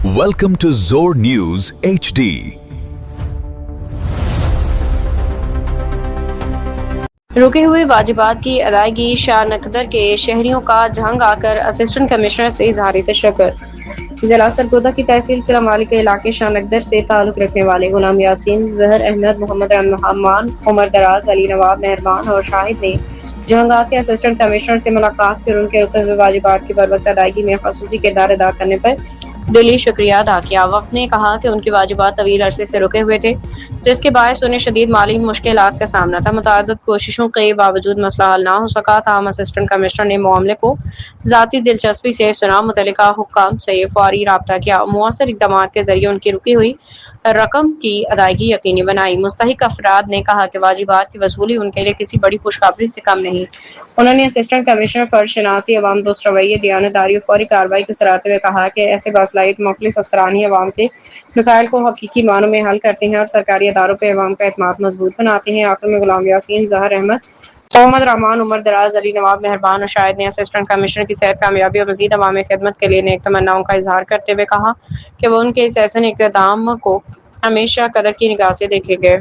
Welcome to Zor News HD. रुके हुए वाजिबात की अदायगी शाह नकदर के शहरियों का जंग आकर असिस्टेंट कमिश्नर से इजहार तशक्कुर। जिला सरगोदा की तहसील सिलामाली के इलाके शाह नकदर से ताल्लुक रखने वाले गुलाम यासीन, जहर अहमद, मोहम्मद रहमान, उमर दराज, अली नवाब मेहरबान और शाहिद ने जहांगा के असिस्टेंट कमिश्नर से मुलाकात कर उनके रुके हुए वाजिबात की बरवक्त अदायगी में खसूसी किरदार अदा करने पर दिली शुक्रिया अदा किया। वफ्द ने कहा कि उनके वाजिबात तवील अरसे से रुके हुए थे, जिसके बायस उन्हें शदीद माली मुश्किलात का सामना था। मुतअद्दिद कोशिशों के बावजूद मसला हल ना हो सका। ताहम असिस्टेंट कमिश्नर ने मामले को ज़ाती दिलचस्पी से सुना, मुतल्लिका हुक्काम से फौरी राब्ता किया, मुअस्सर इक़दामात के जरिए उनकी रुकी हुई रकम की अदायगी यकीनी बनाई। मुस्तहिक अफराद ने कहा कि वाजिबात की वसूली उनके लिए किसी बड़ी खुशखबरी से कम नहीं। उन्होंने असिस्टेंट कमिश्नर फर्ज शनासी, अवाम दोस्त रवैये, दयानतदारी और फौरी कार्रवाई को सराहते हुए कहा कि ऐसे बासलाहियत मुखलिस अफसरान ही अवाम के मसाइल को हकीकी मानों में हल करते हैं और सरकारी अदारों पर अवाम का एतमाद मजबूत बनाते हैं। आखिर में गुलाम यासीन, जहर अहमद, मोहम्मद रहमान, उमर दराज, अली नवाब मेहरबान और शाहिद ने असिस्टेंट कमिश्नर की सेहत कामयाबी और मजीद अवामी खिदमत के लिए नेक तमन्नाओं का इजहार करते हुए कहा कि वो उनके इस ऐसे इक़दाम को हमेशा कदर की निगाह से देखेंगे।